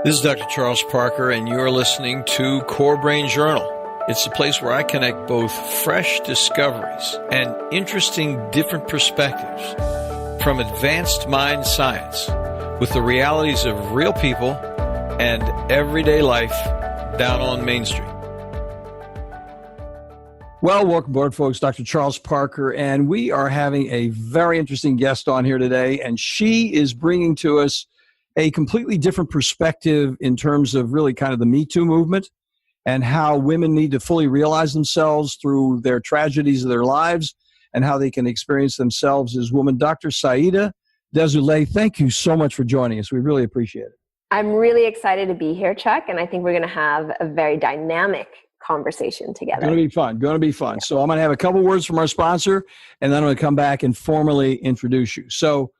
This is Dr. Charles Parker, and you're listening to Core Brain Journal. It's the place where I connect both fresh discoveries and interesting different perspectives from advanced mind science with the realities of real people and everyday life down on Main Street. Well, welcome aboard, folks. Dr. Charles Parker, and we are having a very interesting guest on here today, and she is bringing to us a completely different perspective in terms of really kind of the Me Too movement and how women need to fully realize themselves through their tragedies of their lives and how they can experience themselves as women. Dr. Saida Desilet, thank you so much for joining us. We really appreciate it. I'm really excited to be here, Chuck, and I think we're going to have a very dynamic conversation together. Going to be fun. So I'm going to have a couple words from our sponsor, and then I'm going to come back and formally introduce you. So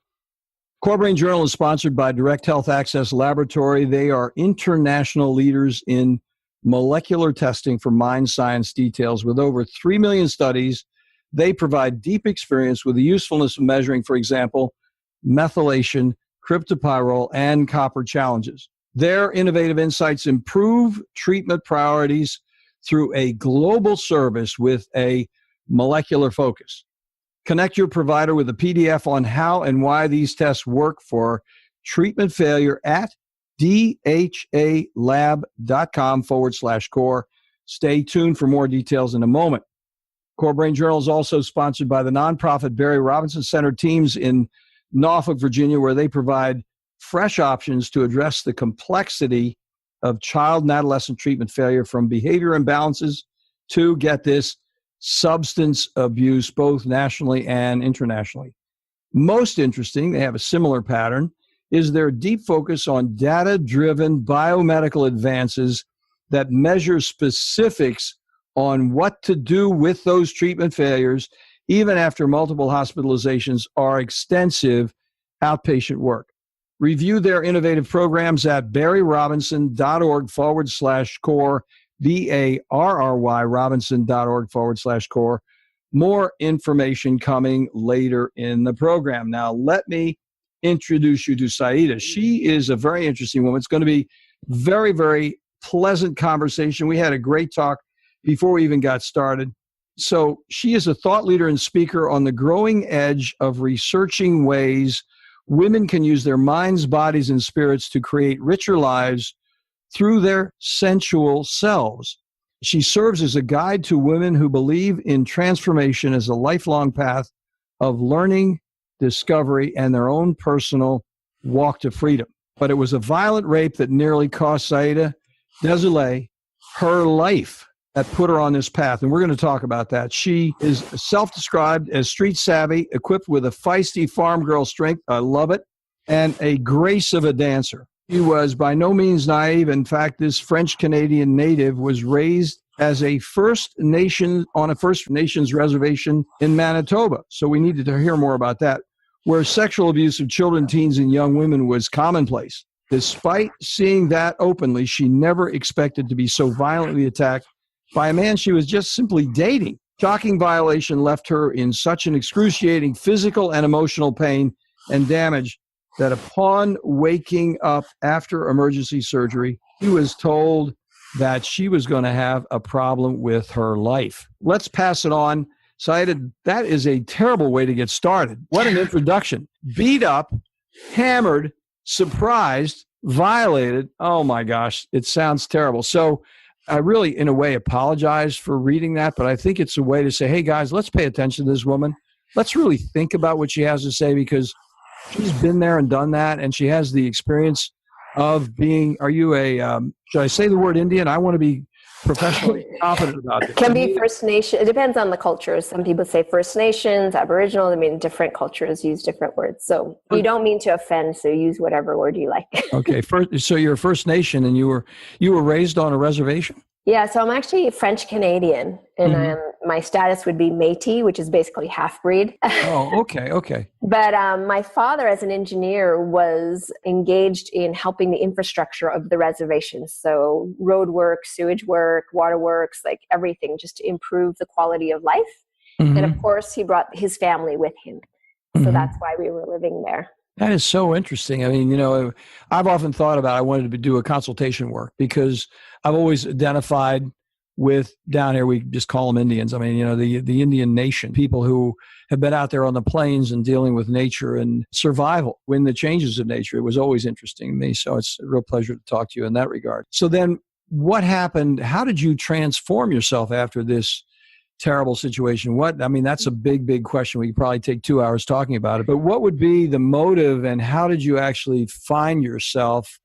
Core Brain Journal is sponsored by Direct Health Access Laboratory. They are international leaders in molecular testing for mind science details. With over 3 million studies, they provide deep experience with the usefulness of measuring, for example, methylation, cryptopyrrole, and copper challenges. Their innovative insights improve treatment priorities through a global service with a molecular focus. Connect your provider with a PDF on how and why these tests work for treatment failure at dhalab.com/core. Stay tuned for more details in a moment. Core Brain Journal is also sponsored by the nonprofit Barry Robinson Center teams in Norfolk, Virginia, where they provide fresh options to address the complexity of child and adolescent treatment failure, from behavior imbalances to, get this, substance abuse, both nationally and internationally. Most interesting, they have a similar pattern, is their deep focus on data-driven biomedical advances that measure specifics on what to do with those treatment failures, even after multiple hospitalizations are extensive outpatient work. Review their innovative programs at barryrobinson.org/core, BARRY Robinson.org/core. More information coming later in the program. Now, let me introduce you to Saida. She is a very interesting woman. It's going to be very, very pleasant conversation. We had a great talk before we even got started. So she is a thought leader and speaker on the growing edge of researching ways women can use their minds, bodies, and spirits to create richer lives through their sensual selves. She serves as a guide to women who believe in transformation as a lifelong path of learning, discovery, and their own personal walk to freedom. But it was a violent rape that nearly cost Saida Desilet her life that put her on this path, and we're going to talk about that. She is self-described as street savvy, equipped with a feisty farm girl strength, I love it, and a grace of a dancer. She was by no means naive. In fact, this French-Canadian native was raised as a First Nation on a First Nations reservation in Manitoba. So we needed to hear more about that, where sexual abuse of children, teens, and young women was commonplace. Despite seeing that openly, she never expected to be so violently attacked by a man she was just simply dating. Shocking violation left her in such an excruciating physical and emotional pain and damage that upon waking up after emergency surgery, she was told that she was going to have a problem with her life. Let's pass it on. Saida, that is a terrible way to get started. What an introduction. Beat up, hammered, surprised, violated. Oh my gosh, it sounds terrible. So I really, in a way, apologize for reading that, but I think it's a way to say, hey guys, let's pay attention to this woman. Let's really think about what she has to say, because she's been there and done that, and she has the experience of being, are you a, should I say the word Indian? I want to be professionally confident about it. Can be First Nation. It depends on the cultures. Some people say First Nations, Aboriginal. I mean, different cultures use different words. So you don't mean to offend, so use whatever word you like. Okay. So you're a First Nation, and you were raised on a reservation? Yeah, so I'm actually French Canadian, and my status would be Métis, which is basically half-breed. Oh, okay. But my father, as an engineer, was engaged in helping the infrastructure of the reservation. So road work, sewage work, water works, like everything, just to improve the quality of life. And of course, he brought his family with him. So that's why we were living there. That is so interesting. I mean, you know, I've often thought about I wanted to do a consultation work because I've always identified with down here, we just call them Indians. I mean, you know, the Indian nation, people who have been out there on the plains and dealing with nature and survival when the changes of nature. It was always interesting to me. So it's a real pleasure to talk to you in that regard. So then what happened? How did you transform yourself after this terrible situation? I mean, that's a big, big question. We could probably take 2 hours talking about it, but what would be the motive and how did you actually find yourself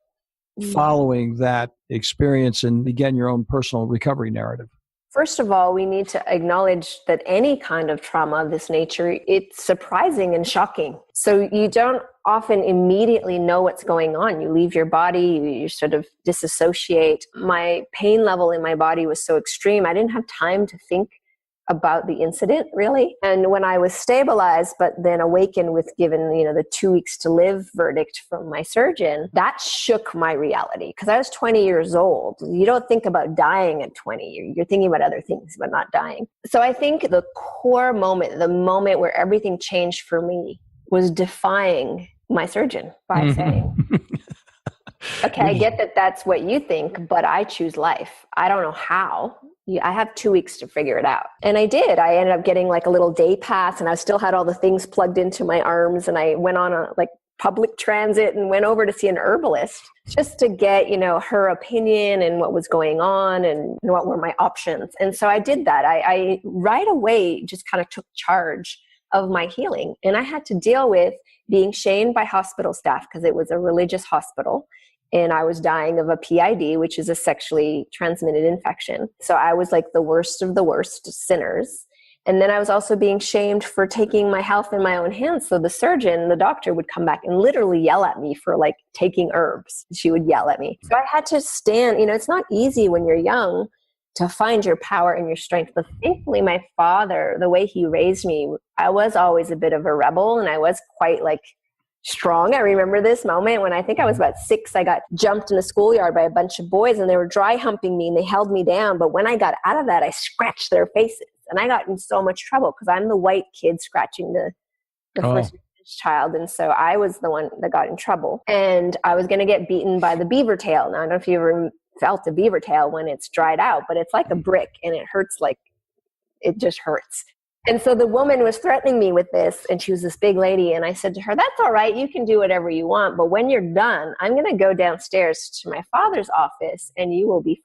following that experience and begin your own personal recovery narrative? First of all, we need to acknowledge that any kind of trauma of this nature, it's surprising and shocking. So you don't often immediately know what's going on. You leave your body, you sort of disassociate. My pain level in my body was so extreme, I didn't have time to think about the incident, really. And when I was stabilized, but then awakened with given, the 2 weeks to live verdict from my surgeon, that shook my reality because I was 20 years old. You don't think about dying at 20. You're thinking about other things, but not dying. So I think the core moment, the moment where everything changed for me was defying my surgeon by saying, okay, I get that that's what you think, but I choose life. I don't know how. I have 2 weeks to figure it out. And I did. I ended up getting like a little day pass and I still had all the things plugged into my arms. And I went on a public transit and went over to see an herbalist just to get, her opinion and what was going on and what were my options. And so I did that. I right away just kind of took charge of my healing. And I had to deal with being shamed by hospital staff because it was a religious hospital. And I was dying of a PID, which is a sexually transmitted infection. So I was like the worst of the worst sinners. And then I was also being shamed for taking my health in my own hands. So the surgeon, the doctor would come back and literally yell at me for taking herbs. She would yell at me. So I had to stand, it's not easy when you're young to find your power and your strength. But thankfully, my father, the way he raised me, I was always a bit of a rebel and I was quite strong. I remember this moment when I think I was about 6, I got jumped in the schoolyard by a bunch of boys and they were dry humping me and they held me down. But when I got out of that, I scratched their faces and I got in so much trouble because I'm the white kid scratching the first child. And so I was the one that got in trouble and I was going to get beaten by the beaver tail. Now, I don't know if you ever felt a beaver tail when it's dried out, but it's like a brick and it hurts it just hurts. And so the woman was threatening me with this, and she was this big lady. And I said to her, that's all right. You can do whatever you want. But when you're done, I'm going to go downstairs to my father's office and you will be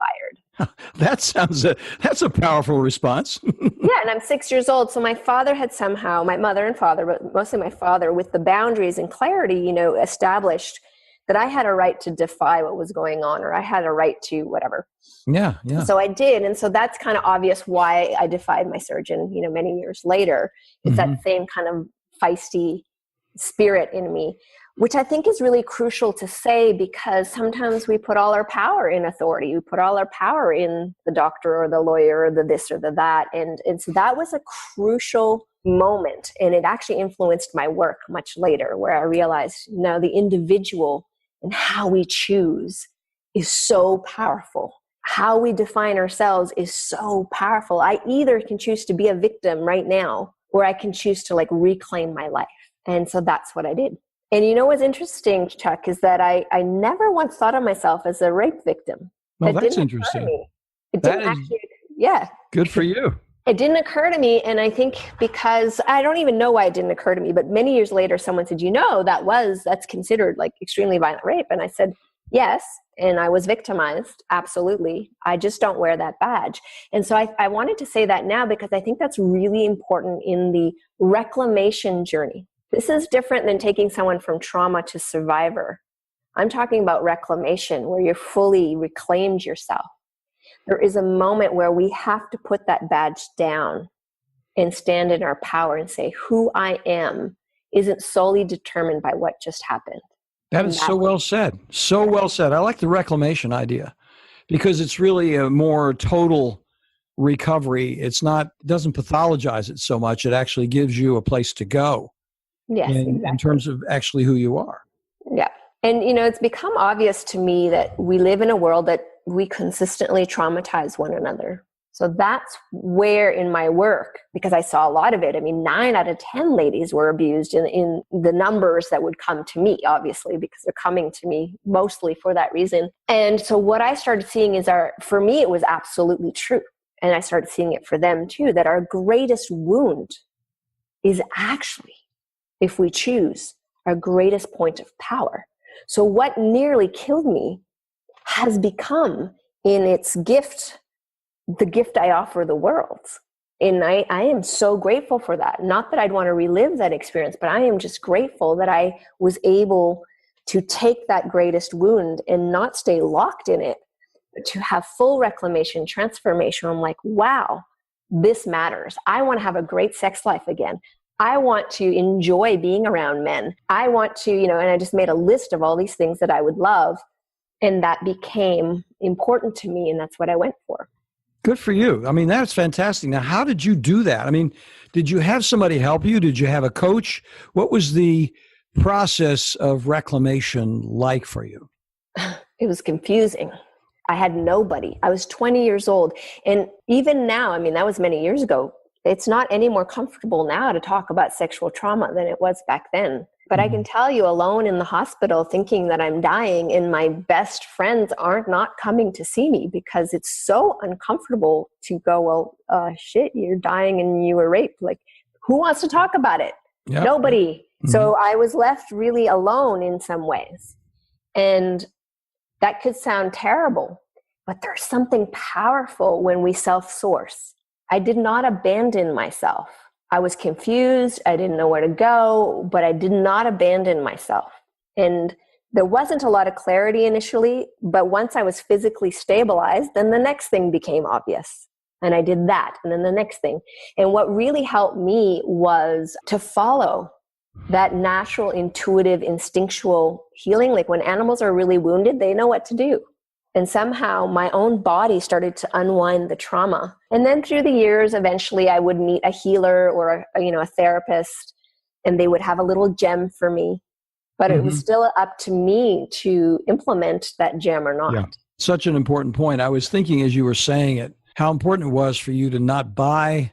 fired. That's a powerful response. Yeah. And I'm 6 years old. So my father had somehow, my mother and father, but mostly my father, with the boundaries and clarity, established that I had a right to defy what was going on, or I had a right to whatever. Yeah. So I did. And so that's kind of obvious why I defied my surgeon, many years later. It's that same kind of feisty spirit in me, which I think is really crucial to say because sometimes we put all our power in authority. We put all our power in the doctor or the lawyer or the this or the that. And so that was a crucial moment. And it actually influenced my work much later where I realized, the individual and how we choose is so powerful. How we define ourselves is so powerful. I either can choose to be a victim right now, or I can choose to reclaim my life. And so that's what I did. And what's interesting, Chuck, is that I never once thought of myself as a rape victim. Well, that's interesting. It didn't actually, yeah. Good for you. It didn't occur to me, and I think because I don't even know why it didn't occur to me, but many years later, someone said, that's considered extremely violent rape. And I said, yes, and I was victimized, absolutely. I just don't wear that badge. And so I wanted to say that now because I think that's really important in the reclamation journey. This is different than taking someone from trauma to survivor. I'm talking about reclamation, where you're fully reclaimed yourself. There is a moment where we have to put that badge down and stand in our power and say, who I am isn't solely determined by what just happened. That is so well said. So well said. I like the reclamation idea because it's really a more total recovery. It doesn't pathologize it so much. It actually gives you a place to go. Yes, in terms of actually who you are. Yeah. And, it's become obvious to me that we live in a world that we consistently traumatize one another. So that's where in my work, because I saw a lot of it, I mean, 9 out of 10 ladies were abused in the numbers that would come to me, obviously, because they're coming to me mostly for that reason. And so what I started seeing is for me, it was absolutely true. And I started seeing it for them too, that our greatest wound is actually, if we choose, our greatest point of power. So what nearly killed me has become in its gift, the gift I offer the world. And I am so grateful for that. Not that I'd want to relive that experience, but I am just grateful that I was able to take that greatest wound and not stay locked in it, but to have full reclamation, transformation. I'm like, wow, this matters. I want to have a great sex life again. I want to enjoy being around men. I want to, and I just made a list of all these things that I would love. And that became important to me. And that's what I went for. Good for you. I mean, that's fantastic. Now, how did you do that? I mean, did you have somebody help you? Did you have a coach? What was the process of reclamation like for you? It was confusing. I had nobody. I was 20 years old. And even now, I mean, that was many years ago. It's not any more comfortable now to talk about sexual trauma than it was back then. But I can tell you, alone in the hospital thinking that I'm dying, and my best friends aren't not coming to see me because it's so uncomfortable to go, well, shit, you're dying and you were raped. Like, who wants to talk about it? Yep. Nobody. Mm-hmm. So I was left really alone in some ways. And that could sound terrible, but there's something powerful when we self-source. I did not abandon myself. I was confused. I didn't know where to go, but I did not abandon myself. And there wasn't a lot of clarity initially, but once I was physically stabilized, then the next thing became obvious. And I did that, and then the next thing. And what really helped me was to follow that natural, intuitive, instinctual healing. Like when animals are really wounded, they know what to do. And somehow my own body started to unwind the trauma. And then through the years, eventually I would meet a healer or a therapist, and they would have a little gem for me. But it was still up to me to implement that gem or not. Yeah. Such an important point. I was thinking as you were saying it, how important it was for you to not buy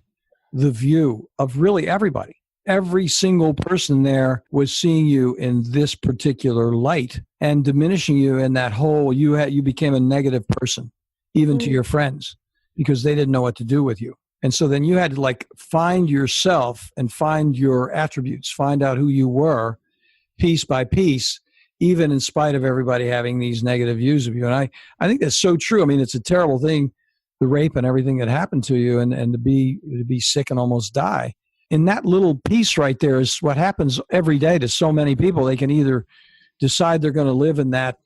the view of really everybody. Every single person there was seeing you in this particular light and diminishing you in that whole, you became a negative person, even to your friends, because they didn't know what to do with you. And so then you had to find yourself and find your attributes, find out who you were piece by piece, even in spite of everybody having these negative views of you. And I think that's so true. I mean, it's a terrible thing, the rape and everything that happened to you, and to be sick and almost die. And that little piece right there is what happens every day to so many people. They can either decide they're going to live in that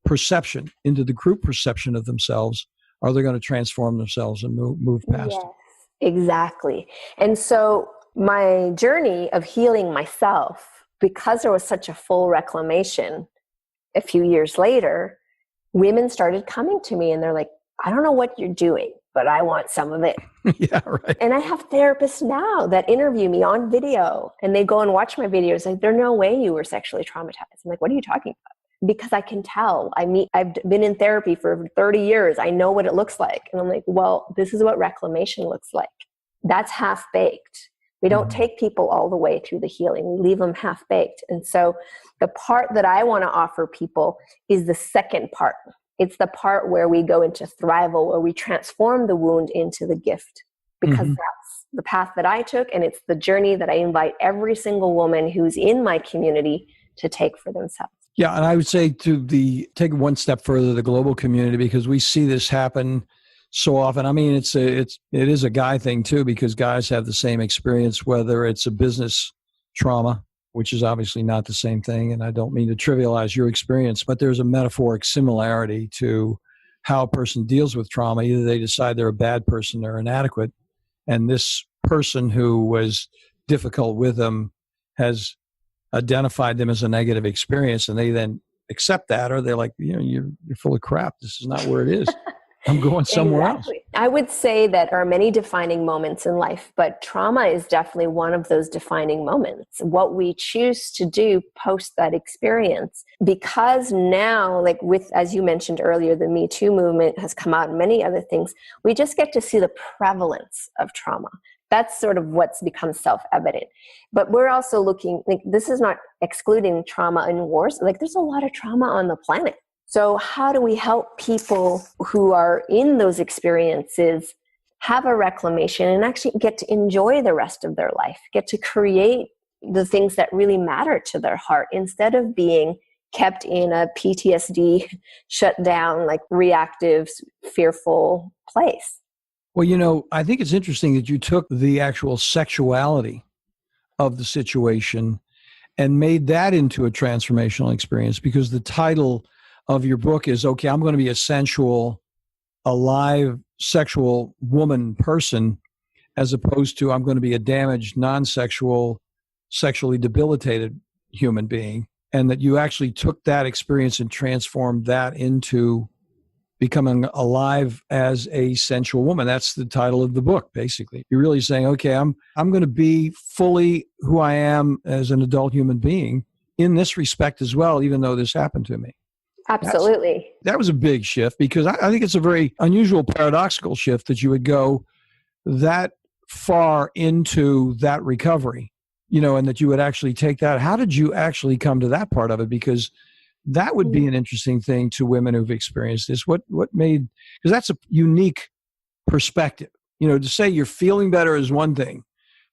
perception, into the group perception of themselves, or they're going to transform themselves and move past it. Exactly. And so my journey of healing myself, because there was such a full reclamation, a few years later, women started coming to me and they're like, I don't know what you're doing, but I want some of it. Yeah, right. And I have therapists now that interview me on video, and they go and watch my videos. Like, there's no way you were sexually traumatized. I'm like, what are you talking about? Because I can tell. I've been in therapy for 30 years. I know what it looks like. And I'm like, well, this is what reclamation looks like. That's half-baked. We don't take people all the way through the healing. We leave them half-baked. And so the part that I want to offer people is the second part. It's the part where we go into thrival, where we transform the wound into the gift, because that's the path that I took. And it's the journey that I invite every single woman who's in my community to take for themselves. Yeah. And I would say take one step further, the global community, because we see this happen so often. I mean, it is a guy thing too, because guys have the same experience, whether it's a business trauma, which is obviously not the same thing. And I don't mean to trivialize your experience, but there's a metaphoric similarity to how a person deals with trauma. Either they decide they're a bad person or inadequate, and this person who was difficult with them has identified them as a negative experience, and they then accept that, or they're like, you're full of crap. This is not where it is. I'm going somewhere else. I would say that there are many defining moments in life, but trauma is definitely one of those defining moments. What we choose to do post that experience, because now, like with, as you mentioned earlier, the Me Too movement has come out and many other things, we just get to see the prevalence of trauma. That's sort of what's become self-evident. But we're also looking, like, this is not excluding trauma in wars. Like, there's a lot of trauma on the planet. So how do we help people who are in those experiences have a reclamation and actually get to enjoy the rest of their life, get to create the things that really matter to their heart instead of being kept in a PTSD, shut down, like reactive, fearful place? Well, I think it's interesting that you took the actual sexuality of the situation and made that into a transformational experience, because the title of your book is, okay, I'm going to be a sensual, alive, sexual woman person, as opposed to I'm going to be a damaged, non-sexual, sexually debilitated human being. And that you actually took that experience and transformed that into becoming alive as a sensual woman. That's the title of the book, basically. You're really saying, okay, I'm going to be fully who I am as an adult human being in this respect as well, even though this happened to me. Absolutely. That was a big shift, because I think it's a very unusual, paradoxical shift that you would go that far into that recovery, and that you would actually take that. How did you actually come to that part of it? Because that would be an interesting thing to women who've experienced this. What made, because that's a unique perspective. To say you're feeling better is one thing,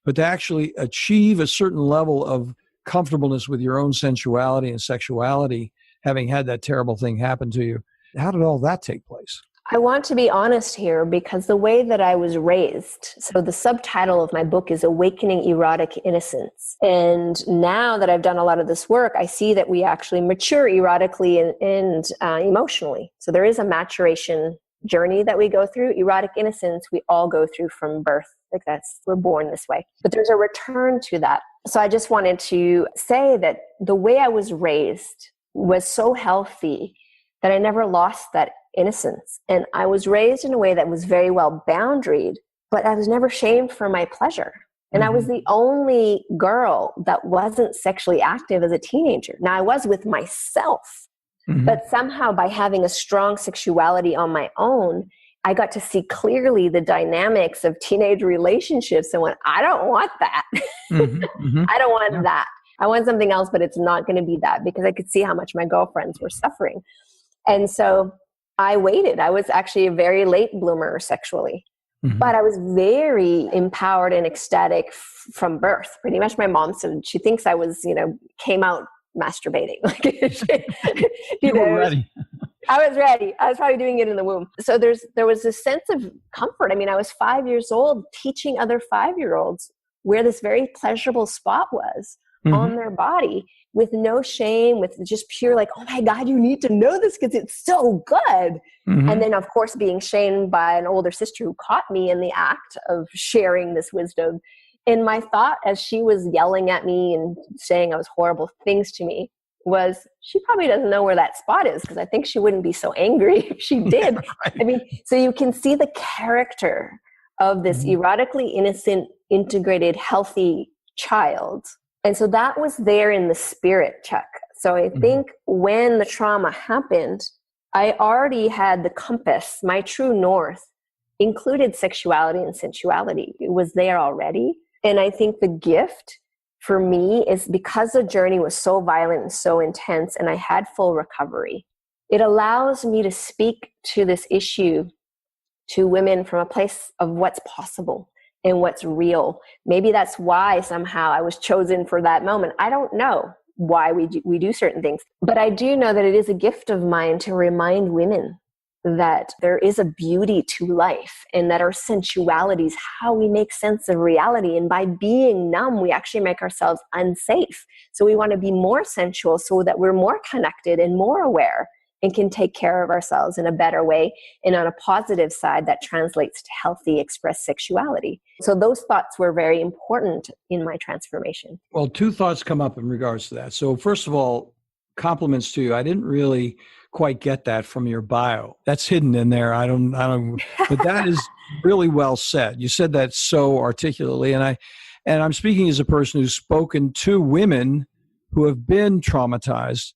but to actually achieve a certain level of comfortableness with your own sensuality and sexuality, having had that terrible thing happen to you, how did all that take place? I want to be honest here, because the way that I was raised, so the subtitle of my book is Awakening Erotic Innocence. And now that I've done a lot of this work, I see that we actually mature erotically and emotionally. So there is a maturation journey that we go through. Erotic innocence, we all go through from birth. Like we're born this way. But there's a return to that. So I just wanted to say that the way I was raised was so healthy that I never lost that innocence. And I was raised in a way that was very well boundaried, but I was never shamed for my pleasure. And I was the only girl that wasn't sexually active as a teenager. Now, I was with myself, but somehow by having a strong sexuality on my own, I got to see clearly the dynamics of teenage relationships and went, I don't want that. I don't want that. I want something else, but it's not going to be that, because I could see how much my girlfriends were suffering. And so I waited. I was actually a very late bloomer sexually, but I was very empowered and ecstatic from birth. Pretty much my mom said she thinks I was, came out masturbating. You were ready. I was ready. I was probably doing it in the womb. So there was this sense of comfort. I mean, I was 5 years old teaching other 5-year-olds where this very pleasurable spot was on their body, with no shame, with just pure like, oh my God, you need to know this because it's so good. And then of course being shamed by an older sister who caught me in the act of sharing this wisdom. And my thought as she was yelling at me and saying I was horrible things to me was, she probably doesn't know where that spot is, because I think she wouldn't be so angry if she did. Right. I mean, so you can see the character of this erotically innocent, integrated, healthy child. And so that was there in the spirit, Chuck. So I think when the trauma happened, I already had the compass. My true north included sexuality and sensuality. It was there already. And I think the gift for me is, because the journey was so violent and so intense and I had full recovery, it allows me to speak to this issue to women from a place of what's possible and what's real. Maybe that's why somehow I was chosen for that moment. I don't know why we do certain things, but I do know that it is a gift of mine to remind women that there is a beauty to life, and that our sensuality is how we make sense of reality. And by being numb, we actually make ourselves unsafe. So we want to be more sensual so that we're more connected and more aware and can take care of ourselves in a better way. And on a positive side, that translates to healthy, expressed sexuality. So those thoughts were very important in my transformation. Well, two thoughts come up in regards to that. So first of all, compliments to you. I didn't really quite get that from your bio. That's hidden in there. I don't, but that is really well said. You said that so articulately. And I'm speaking as a person who's spoken to women who have been traumatized,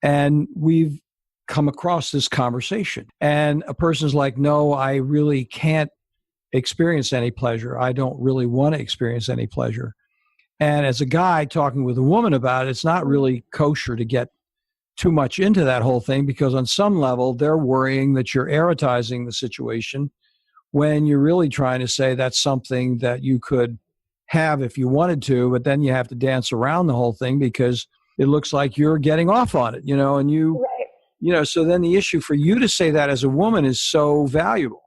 and we've come across this conversation. And a person's like, no, I really can't experience any pleasure. I don't really want to experience any pleasure. And as a guy talking with a woman about it, it's not really kosher to get too much into that whole thing, because on some level, they're worrying that you're erotizing the situation when you're really trying to say that's something that you could have if you wanted to, but then you have to dance around the whole thing because it looks like you're getting off on it, and so then the issue for you to say that as a woman is so valuable.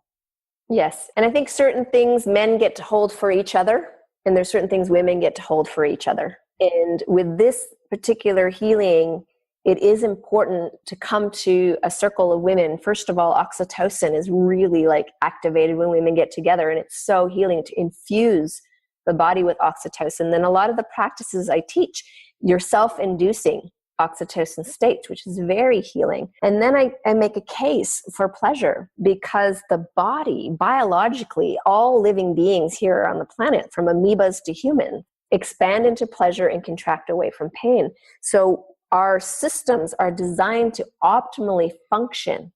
Yes. And I think certain things men get to hold for each other, and there's certain things women get to hold for each other. And with this particular healing, it is important to come to a circle of women. First of all, oxytocin is really activated when women get together, and it's so healing to infuse the body with oxytocin. Then a lot of the practices I teach, you're self-inducing oxytocin states, which is very healing. And then I make a case for pleasure, because the body, biologically, all living beings here on the planet, from amoebas to humans, expand into pleasure and contract away from pain. So our systems are designed to optimally function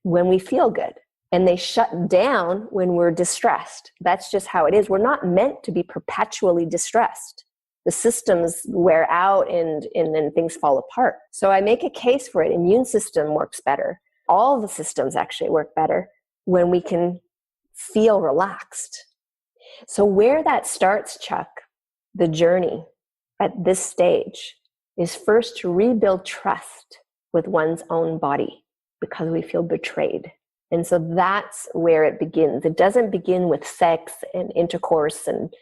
when we feel good, and they shut down when we're distressed. That's just how it is. We're not meant to be perpetually distressed. The systems wear out and then things fall apart. So I make a case for it. Immune system works better. All the systems actually work better when we can feel relaxed. So where that starts, Chuck, the journey at this stage is first to rebuild trust with one's own body, because we feel betrayed. And so that's where it begins. It doesn't begin with sex and intercourse and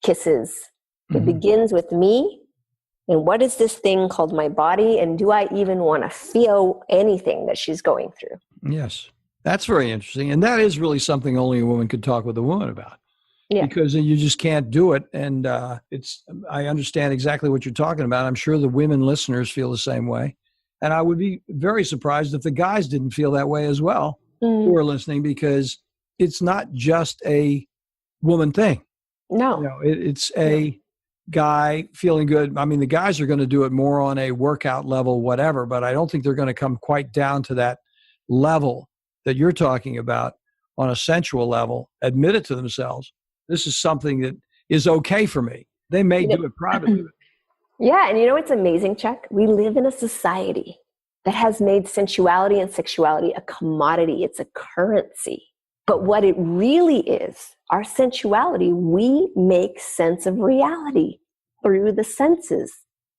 kisses. It begins with me and what is this thing called my body, and do I even want to feel anything that she's going through? Yes, that's very interesting. And that is really something only a woman could talk with a woman about. Yeah. Because you just can't do it. And I understand exactly what you're talking about. I'm sure the women listeners feel the same way. And I would be very surprised if the guys didn't feel that way as well who are listening, because it's not just a woman thing. No. It's a guy feeling good. I mean, the guys are going to do it more on a workout level, whatever, but I don't think they're going to come quite down to that level that you're talking about on a sensual level, admit it to themselves. This is something that is okay for me. They may do it privately. Yeah. And what's amazing, Chuck? We live in a society that has made sensuality and sexuality a commodity. It's a currency. But what it really is, our sensuality, we make sense of reality through the senses,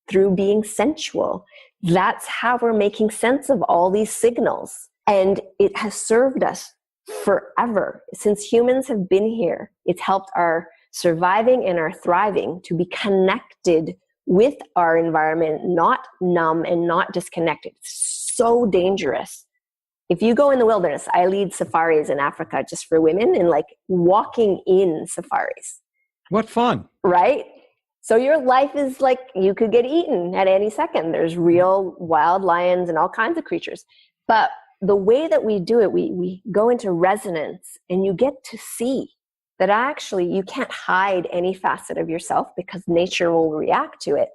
through being sensual. That's how we're making sense of all these signals. And it has served us forever. Since humans have been here, it's helped our surviving and our thriving to be connected with our environment, not numb and not disconnected. It's so dangerous. If you go in the wilderness, I lead safaris in Africa just for women, and walking in safaris. What fun. Right? So your life is you could get eaten at any second. There's real wild lions and all kinds of creatures. But the way that we do it, we go into resonance, and you get to see that actually you can't hide any facet of yourself, because nature will react to it.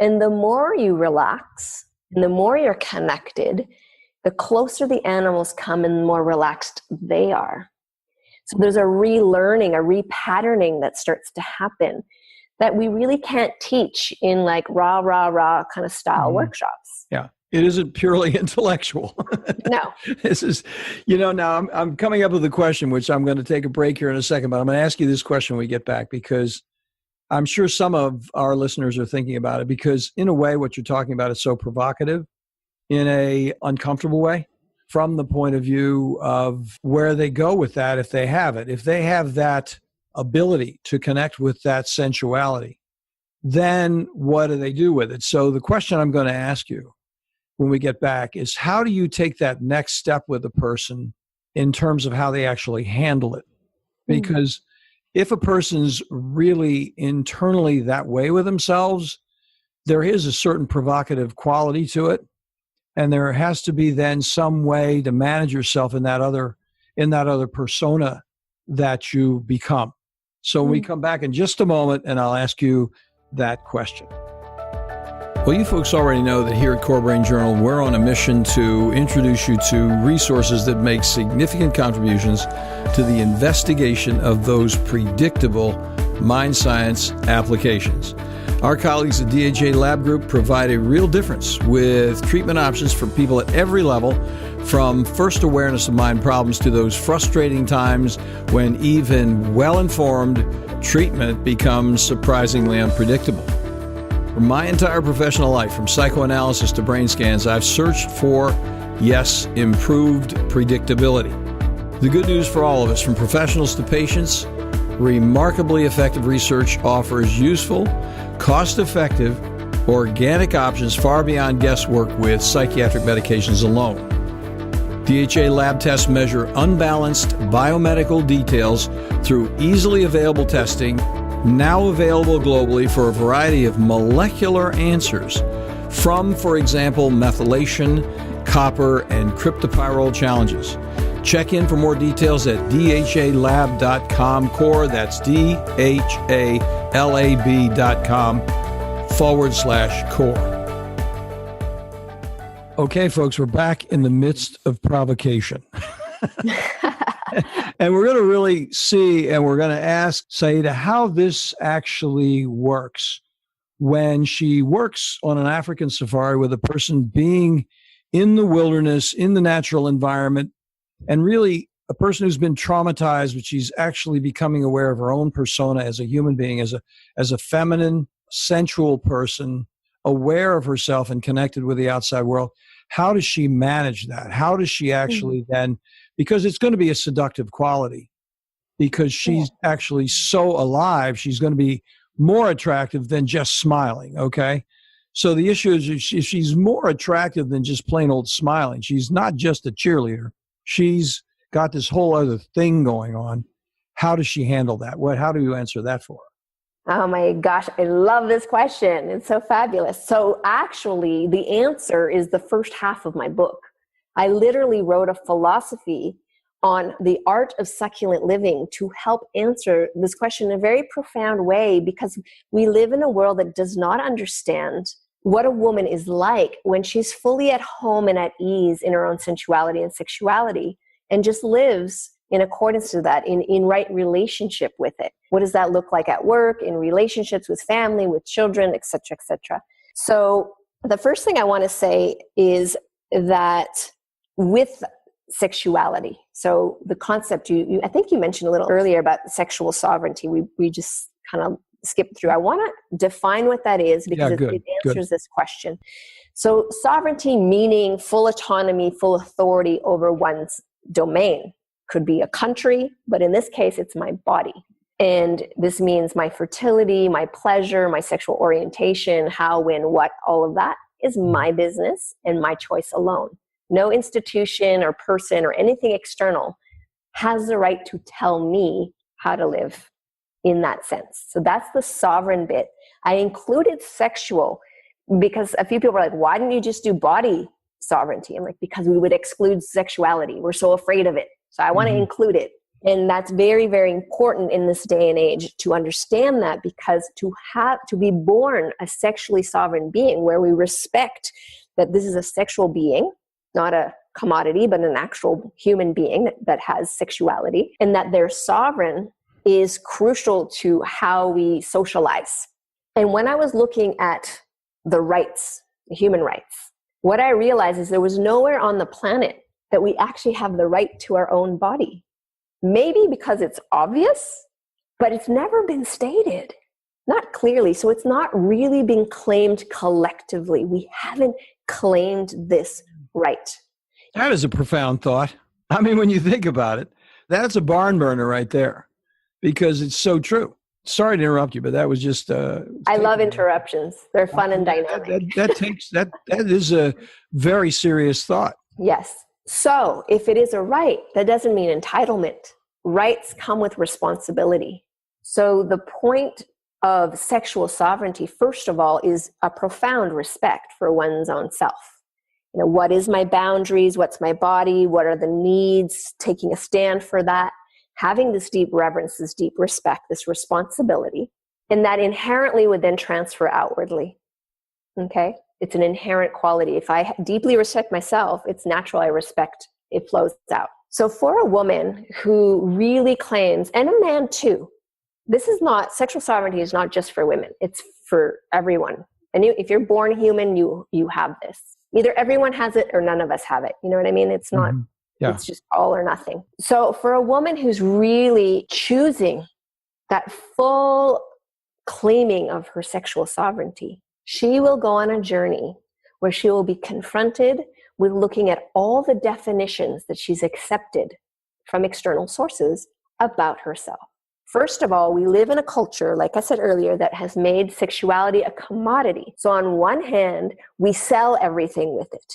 And the more you relax and the more you're connected, the closer the animals come and the more relaxed they are. So there's a relearning, a repatterning that starts to happen that we really can't teach in rah kind of style workshops. Yeah. It isn't purely intellectual. No. This is, now I'm coming up with a question, which I'm going to take a break here in a second, but I'm going to ask you this question when we get back, because I'm sure some of our listeners are thinking about it, because in a way, what you're talking about is so provocative in a uncomfortable way, from the point of view of where they go with that if they have it. If they have that ability to connect with that sensuality, then what do they do with it? So the question I'm going to ask you when we get back is, how do you take that next step with a person in terms of how they actually handle it? Because if a person's really internally that way with themselves, there is a certain provocative quality to it. And there has to be then some way to manage yourself in that other persona that you become. So when we come back in just a moment, and I'll ask you that question. Well, you folks already know that here at Core Brain Journal, we're on a mission to introduce you to resources that make significant contributions to the investigation of those predictable mind science applications. Our colleagues at DHA Lab Group provide a real difference with treatment options for people at every level, from first awareness of mind problems to those frustrating times when even well-informed treatment becomes surprisingly unpredictable. For my entire professional life, from psychoanalysis to brain scans, I've searched for, yes, improved predictability. The good news for all of us, from professionals to patients, remarkably effective research offers useful, cost-effective, organic options far beyond guesswork with psychiatric medications alone. DHA lab tests measure unbalanced biomedical details through easily available testing, now available globally for a variety of molecular answers from, for example, methylation, copper, and cryptopyrrole challenges. Check in for more details at dhalab.com core. That's dhalab.com/core. Okay, folks, we're back in the midst of provocation. And we're going to really see, and we're going to ask Saida how this actually works when she works on an African safari with a person being in the wilderness, in the natural environment, and really a person who's been traumatized, but she's actually becoming aware of her own persona as a human being, as a feminine, sensual person, aware of herself and connected with the outside world. How does she manage that? How does she actually then, because it's going to be a seductive quality, because she's actually so alive, she's going to be more attractive than just smiling, okay? So the issue is if she's more attractive than just plain old smiling, she's not just a cheerleader, she's got this whole other thing going on. How does she handle that? How do you answer that for her? Oh my gosh, I love this question. It's so fabulous. So actually, the answer is the first half of my book. I literally wrote a philosophy on the art of succulent living to help answer this question in a very profound way, because we live in a world that does not understand what a woman is like when she's fully at home and at ease in her own sensuality and sexuality, and just lives in accordance to that, in right relationship with it. What does that look like at work, in relationships with family, with children, et cetera, et cetera. So the first thing I want to say is that with sexuality, so the concept, I think you mentioned a little earlier about sexual sovereignty. We just kind of skipped through. I want to define what that is, because it answers this question. So sovereignty meaning full autonomy, full authority over one's domain. Could be a country, but in this case, it's my body. And this means my fertility, my pleasure, my sexual orientation, how, when, what, all of that is my business and my choice alone. No institution or person or anything external has the right to tell me how to live in that sense. So that's the sovereign bit. I included sexual because a few people are like, why didn't you just do body sovereignty? I'm like, because we would exclude sexuality. We're so afraid of it. So I want to include it. And that's very, very important in this day and age to understand that, because to be born a sexually sovereign being where we respect that this is a sexual being, not a commodity, but an actual human being that has sexuality, and that they're sovereign is crucial to how we socialize. And when I was looking at the rights, the human rights, what I realized is there was nowhere on the planet that we actually have the right to our own body. Maybe because it's obvious, but it's never been stated, not clearly. So it's not really been claimed collectively. We haven't claimed this right. That is a profound thought. I mean, when you think about it, that's a barn burner right there, because it's so true. Sorry to interrupt you, but that was just... I love interruptions. They're fun and dynamic. That is a very serious thought. Yes. So if it is a right, that doesn't mean entitlement. Rights come with responsibility. So the point of sexual sovereignty, first of all, is a profound respect for one's own self. What is my boundaries? What's my body? What are the needs? Taking a stand for that, having this deep reverence, this deep respect, this responsibility, and that inherently would then transfer outwardly. Okay? It's an inherent quality. If I deeply respect myself, it's natural I respect, it flows out. So for a woman who really claims, and a man too, sexual sovereignty is not just for women, it's for everyone. And if you're born human, you have this. Either everyone has it or none of us have it. You know what I mean? It's not, It's just all or nothing. So for a woman who's really choosing that full claiming of her sexual sovereignty, she will go on a journey where she will be confronted with looking at all the definitions that she's accepted from external sources about herself. First of all, we live in a culture, like I said earlier, that has made sexuality a commodity. So on one hand, we sell everything with it.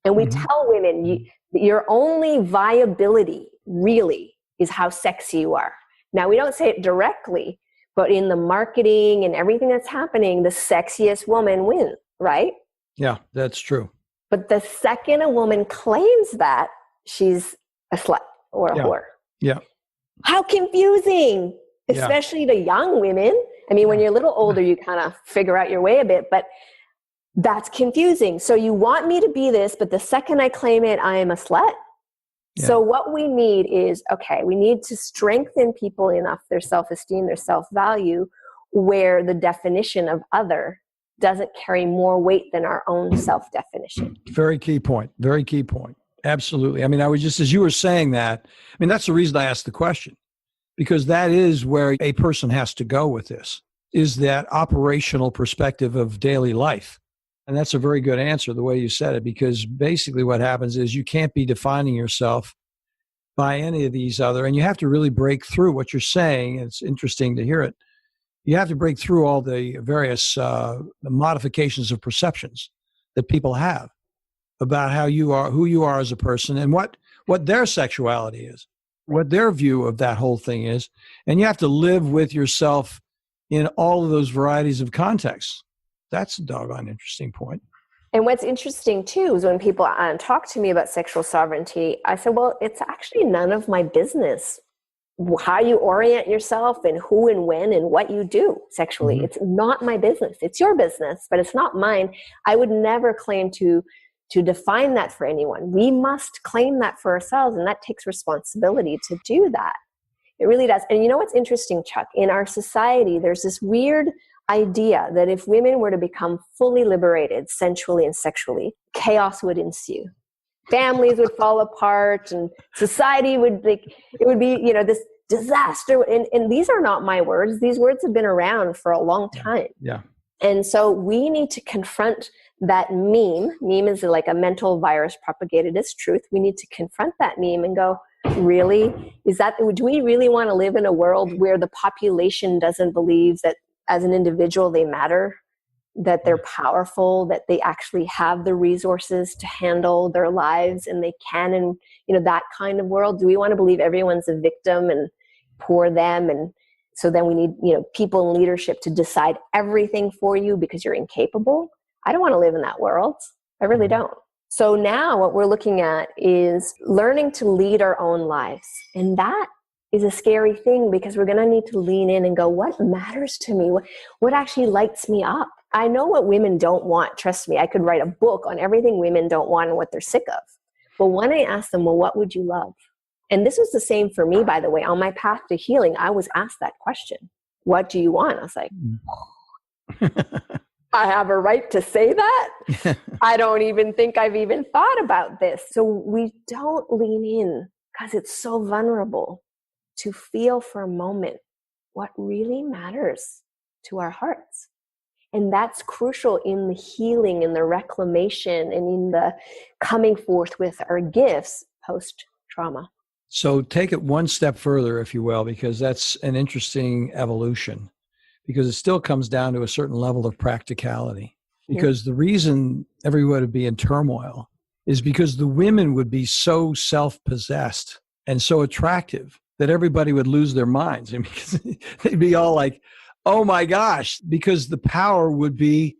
And we tell women, your only viability really is how sexy you are. Now, we don't say it directly, but in the marketing and everything that's happening, the sexiest woman wins, right? Yeah, that's true. But the second a woman claims that, she's a slut or a whore. Yeah. How confusing, especially to young women. I mean, when you're a little older, you kind of figure out your way a bit, but that's confusing. So you want me to be this, but the second I claim it, I am a slut. Yeah. So what we need is, we need to strengthen people enough, their self-esteem, their self-value, where the definition of other doesn't carry more weight than our own self-definition. Very key point. Very key point. Absolutely. I mean, I was just, as you were saying that, I mean, that's the reason I asked the question, because that is where a person has to go with this, is that operational perspective of daily life. And that's a very good answer, the way you said it, because basically what happens is you can't be defining yourself by any of these other, and you have to really break through what you're saying. It's interesting to hear it. You have to break through all the various modifications of perceptions that people have about how you are, who you are as a person, and what their sexuality is, what their view of that whole thing is. And you have to live with yourself in all of those varieties of contexts. That's a doggone interesting point. And what's interesting too is when people talk to me about sexual sovereignty, I say, well, it's actually none of my business how you orient yourself and who and when and what you do sexually. Mm-hmm. It's not my business. It's your business, but it's not mine. I would never claim to define that for anyone. We must claim that for ourselves, and that takes responsibility to do that. It really does. And you know what's interesting, Chuck? In our society, there's this weird idea that if women were to become fully liberated sensually and sexually, chaos would ensue. Families would fall apart, and society would be this disaster. And these are not my words. These words have been around for a long time. Yeah. And so we need to confront that meme. Meme is like a mental virus propagated as truth. We need to confront that meme and go, really? Do we really want to live in a world where the population doesn't believe that as an individual they matter, that they're powerful, that they actually have the resources to handle their lives and they can, and that kind of world? Do we want to believe everyone's a victim and poor them, and so then we need people in leadership to decide everything for you because you're incapable? I don't want to live in that world. I really don't. So now what we're looking at is learning to lead our own lives. And that is a scary thing, because we're going to need to lean in and go, what matters to me? What actually lights me up? I know what women don't want. Trust me, I could write a book on everything women don't want and what they're sick of. But when I ask them, well, what would you love? And this was the same for me, by the way. On my path to healing, I was asked that question. What do you want? I was like, I have a right to say that? I don't even think I've even thought about this. So we don't lean in because it's so vulnerable to feel for a moment what really matters to our hearts. And that's crucial in the healing and the reclamation and in the coming forth with our gifts post-trauma. So take it one step further, if you will, because that's an interesting evolution, because it still comes down to a certain level of practicality. Because the reason everyone would be in turmoil is because the women would be so self-possessed and so attractive that everybody would lose their minds. I mean, they'd be all like, oh my gosh, because the power would be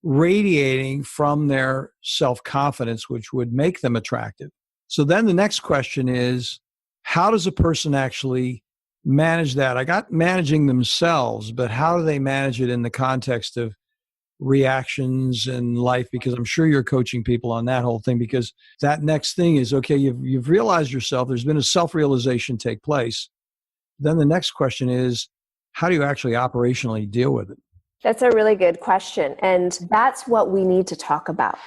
radiating from their self-confidence, which would make them attractive. So then the next question is, how does a person actually manage that? I got managing themselves, but how do they manage it in the context of reactions in life? Because I'm sure you're coaching people on that whole thing, because that next thing is, okay, you've realized yourself, there's been a self-realization take place. Then the next question is, how do you actually operationally deal with it? That's a really good question. And that's what we need to talk about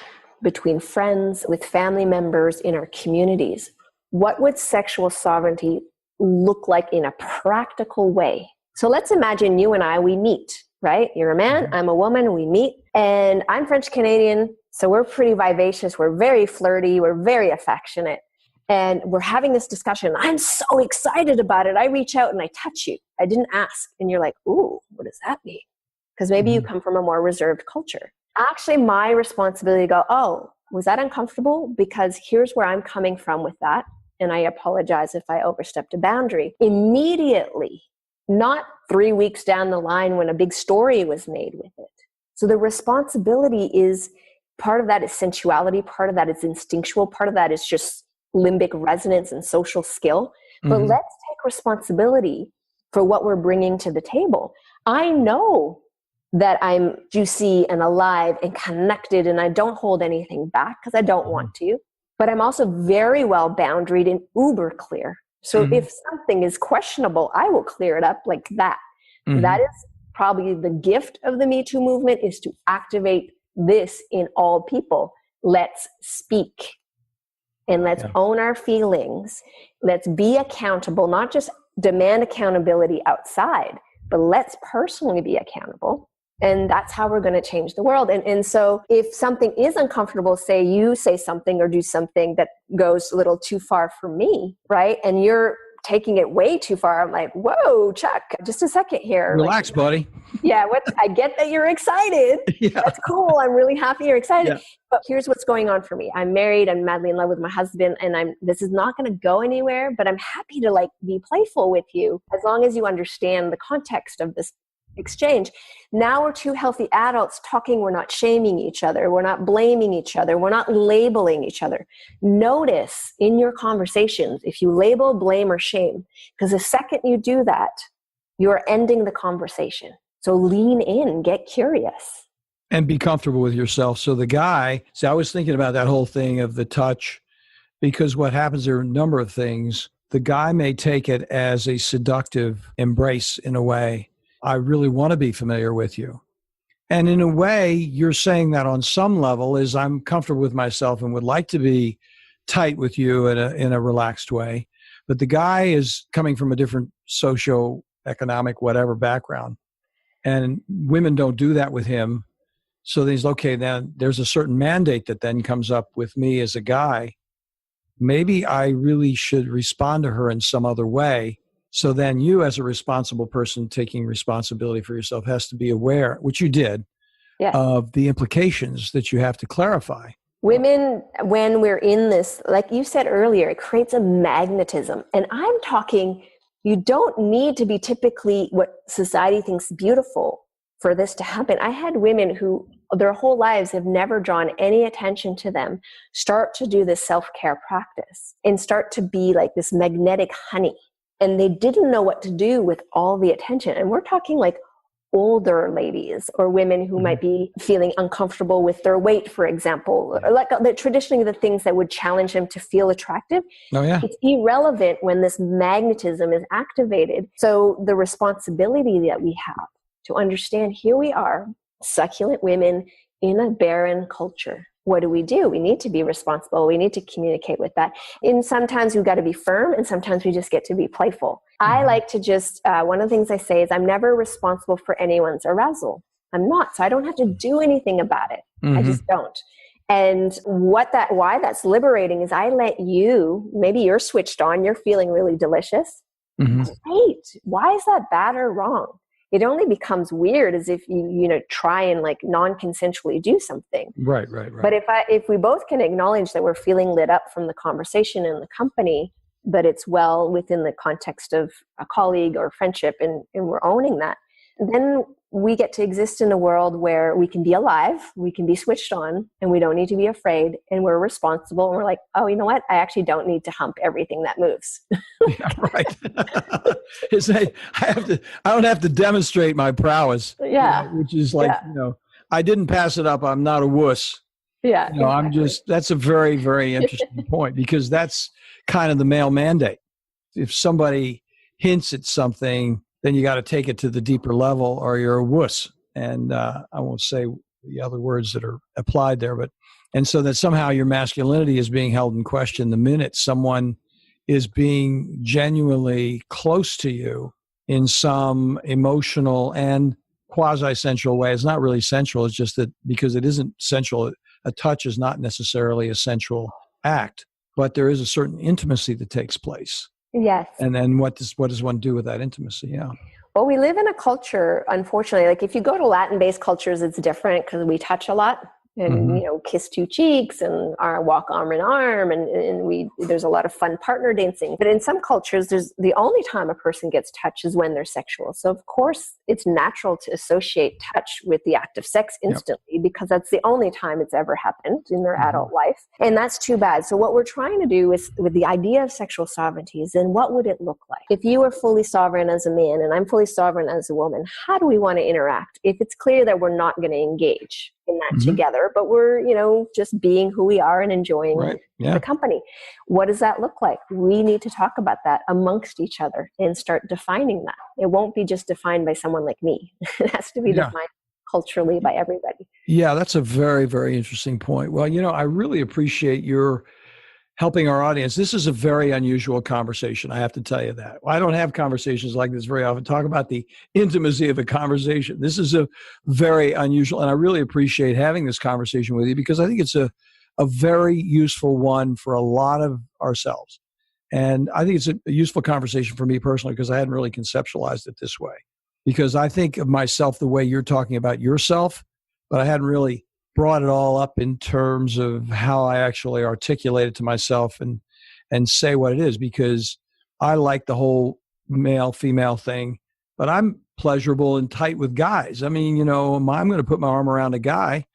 between friends, with family members, in our communities. What would sexual sovereignty look like in a practical way? So let's imagine you and I, we meet, right? You're a man, I'm a woman, we meet, and I'm French Canadian, so we're pretty vivacious, we're very flirty, we're very affectionate, and we're having this discussion. I'm so excited about it. I reach out and I touch you. I didn't ask. And you're like, ooh, what does that mean? Because maybe you come from a more reserved culture. Actually, my responsibility to go, oh, was that uncomfortable? Because here's where I'm coming from with that. And I apologize if I overstepped a boundary. Immediately, not 3 weeks down the line when a big story was made with it. So the responsibility is, part of that is sensuality, part of that is instinctual, part of that is just limbic resonance and social skill. But let's take responsibility for what we're bringing to the table. I know that I'm juicy and alive and connected and I don't hold anything back because I don't want to. But I'm also very well boundaried and uber clear. So if something is questionable, I will clear it up like that. That is probably the gift of the Me Too movement, is to activate this in all people. Let's speak and let's own our feelings. Let's be accountable, not just demand accountability outside, but let's personally be accountable. And that's how we're going to change the world. And so if something is uncomfortable, say you say something or do something that goes a little too far for me, right? And you're taking it way too far. I'm like, whoa, Chuck, just a second here. Relax, like, buddy. Yeah, I get that you're excited. That's cool. I'm really happy you're excited. But here's what's going on for me. I'm married. I'm madly in love with my husband, and this is not going to go anywhere, but I'm happy to like be playful with you as long as you understand the context of this exchange. Now we're two healthy adults talking. We're not shaming each other. We're not blaming each other. We're not labeling each other. Notice in your conversations if you label, blame, or shame, because the second you do that, you're ending the conversation. So lean in, get curious. And be comfortable with yourself. So the guy, I was thinking about that whole thing of the touch, because what happens, there are a number of things. The guy may take it as a seductive embrace in a way. I really want to be familiar with you. And in a way, you're saying that on some level is I'm comfortable with myself and would like to be tight with you in a relaxed way. But the guy is coming from a different socio-economic, whatever background. And women don't do that with him. So he's, okay, then there's a certain mandate that then comes up with me as a guy. Maybe I really should respond to her in some other way. So then you, as a responsible person taking responsibility for yourself, has to be aware, which you did, of the implications that you have to clarify. Women, when we're in this, like you said earlier, it creates a magnetism. And I'm talking, you don't need to be typically what society thinks beautiful for this to happen. I had women who their whole lives have never drawn any attention to them start to do this self-care practice and start to be like this magnetic honey. And they didn't know what to do with all the attention. And we're talking like older ladies or women who might be feeling uncomfortable with their weight, for example, like traditionally the things that would challenge them to feel attractive. It's irrelevant when this magnetism is activated. So the responsibility that we have to understand, here we are, succulent women in a barren culture. What do? We need to be responsible. We need to communicate with that. And sometimes we've got to be firm, and sometimes we just get to be playful. I like to just, one of the things I say is I'm never responsible for anyone's arousal. I'm not. So I don't have to do anything about it. I just don't. And why that's liberating is I let you, maybe you're switched on, you're feeling really delicious. Great. Why is that bad or wrong? It only becomes weird as if you try and like non-consensually do something. Right. But if we both can acknowledge that we're feeling lit up from the conversation and the company, but it's well within the context of a colleague or friendship, and we're owning that, then we get to exist in a world where we can be alive, we can be switched on, and we don't need to be afraid, and we're responsible, and we're like, oh, you know what? I actually don't need to hump everything that moves. Yeah, right. I don't have to demonstrate my prowess. Yeah. Which is like, I didn't pass it up. I'm not a wuss. Yeah. Exactly. That's a very, very interesting point, because that's kind of the male mandate. If somebody hints at something, then you got to take it to the deeper level, or you're a wuss. And I won't say the other words that are applied there, and so that somehow your masculinity is being held in question the minute someone is being genuinely close to you in some emotional and quasi-sensual way. It's not really sensual. It's just that because it isn't sensual, a touch is not necessarily a sensual act, but there is a certain intimacy that takes place. Yes. And then what does one do with that intimacy? Yeah. Well, we live in a culture, unfortunately, like if you go to Latin-based cultures, it's different because we touch a lot. And, kiss two cheeks and walk arm in arm. And there's a lot of fun partner dancing. But in some cultures, the only time a person gets touch is when they're sexual. So of course, it's natural to associate touch with the act of sex instantly, because that's the only time it's ever happened in their adult life. And that's too bad. So what we're trying to do is, with the idea of sexual sovereignty, is then what would it look like? If you are fully sovereign as a man and I'm fully sovereign as a woman, how do we want to interact? If it's clear that we're not going to engage in that together, but we're, just being who we are and enjoying the company. What does that look like? We need to talk about that amongst each other and start defining that. It won't be just defined by someone like me. It has to be defined culturally by everybody. Yeah, that's a very, very interesting point. Well, I really appreciate your helping our audience. This is a very unusual conversation. I have to tell you that. I don't have conversations like this very often. Talk about the intimacy of a conversation. This is a very unusual, and I really appreciate having this conversation with you, because I think it's a very useful one for a lot of ourselves. And I think it's a useful conversation for me personally, because I hadn't really conceptualized it this way. Because I think of myself the way you're talking about yourself, but I hadn't really brought it all up in terms of how I actually articulate it to myself and say what it is, because I like the whole male-female thing, but I'm pleasurable and tight with guys. I mean, I'm going to put my arm around a guy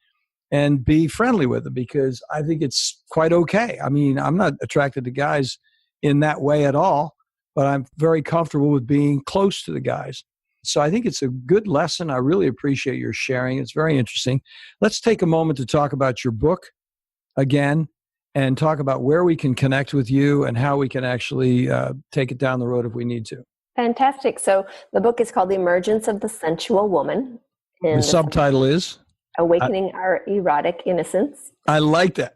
and be friendly with him, because I think it's quite okay. I mean, I'm not attracted to guys in that way at all, but I'm very comfortable with being close to the guys. So I think it's a good lesson. I really appreciate your sharing. It's very interesting. Let's take a moment to talk about your book again, and talk about where we can connect with you and how we can actually take it down the road if we need to. Fantastic. So the book is called The Emergence of the Sensual Woman. And the subtitle is? Awakening Our Erotic Innocence. I like that.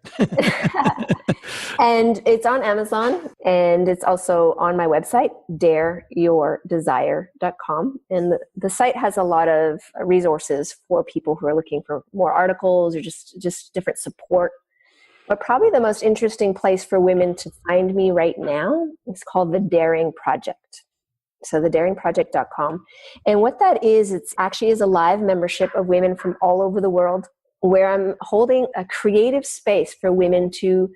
And it's on Amazon, and it's also on my website, dareyourdesire.com. And the site has a lot of resources for people who are looking for more articles or just different support. But probably the most interesting place for women to find me right now is called The Daring Project. So thedaringproject.com. And what that is, it's actually is a live membership of women from all over the world, where I'm holding a creative space for women to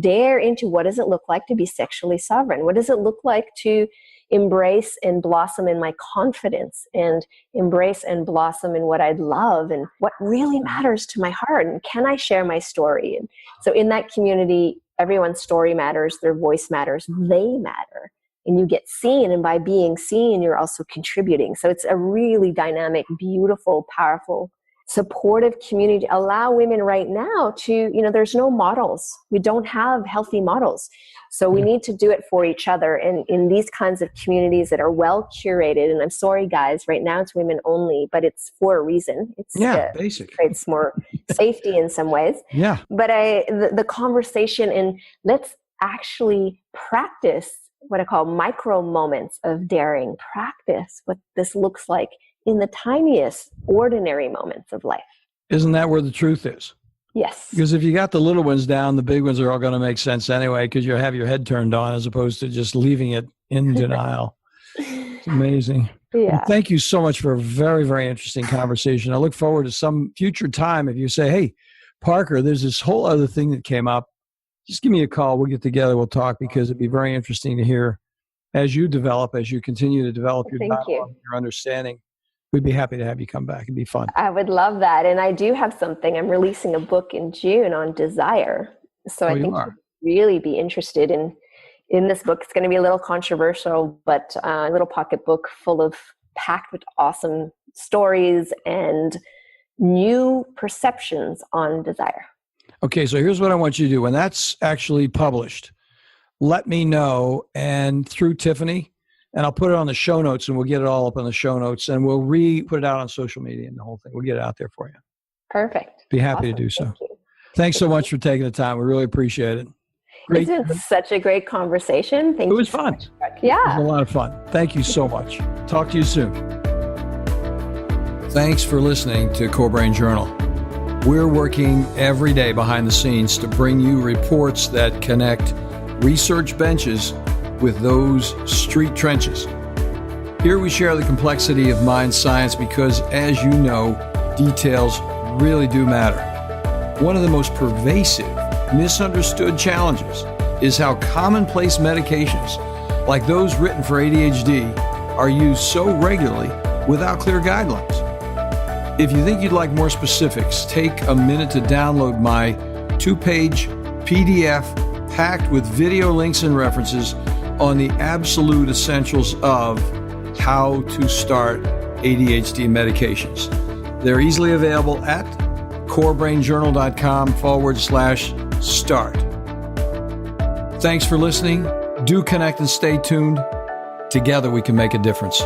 dare into what does it look like to be sexually sovereign? What does it look like to embrace and blossom in my confidence, and embrace and blossom in what I love and what really matters to my heart? And can I share my story? And so in that community, everyone's story matters, their voice matters, they matter. And you get seen, and by being seen, you're also contributing. So it's a really dynamic, beautiful, powerful, supportive community. Allow women right now to, there's no models. We don't have healthy models. So we need to do it for each other. And in these kinds of communities that are well curated, and I'm sorry, guys, right now it's women only, but it's for a reason. It's basic. It's more safety in some ways. Yeah. But the conversation, and let's actually practice what I call micro moments of daring. Practice what this looks like in the tiniest, ordinary moments of life. Isn't that where the truth is? Yes. Because if you got the little ones down, the big ones are all going to make sense anyway, because you have your head turned on as opposed to just leaving it in denial. It's amazing. Yeah. Well, thank you so much for a very, very interesting conversation. I look forward to some future time if you say, hey, Parker, there's this whole other thing that came up. Just give me a call. We'll get together. We'll talk, because it'd be very interesting to hear as you continue to develop your dialogue, your understanding we'd be happy to have you come back. It'd be fun. I would love that. And I do have something. I'm releasing a book in June on desire. So I think you'd really be interested in this book. It's going to be a little controversial, but a little pocketbook packed with awesome stories and new perceptions on desire. Okay, so here's what I want you to do. When that's actually published, let me know, and through Tiffany, and I'll put it on the show notes, and we'll get it all up on the show notes, and we'll put it out on social media and the whole thing. We'll get it out there for you. Perfect. Be happy to do so. Thanks so much for taking the time. We really appreciate it. Great. It's been such a great conversation. Thank you. It was fun. Yeah. It was a lot of fun. Thank you so much. Talk to you soon. Thanks for listening to Core Brain Journal. We're working every day behind the scenes to bring you reports that connect research benches with those street trenches. Here we share the complexity of mind science because, as you know, details really do matter. One of the most pervasive, misunderstood challenges is how commonplace medications, like those written for ADHD, are used so regularly without clear guidelines. If you think you'd like more specifics, take a minute to download my 2-page PDF packed with video links and references on the absolute essentials of how to start ADHD medications. They're easily available at corebrainjournal.com/start. Thanks for listening. Do connect and stay tuned. Together we can make a difference.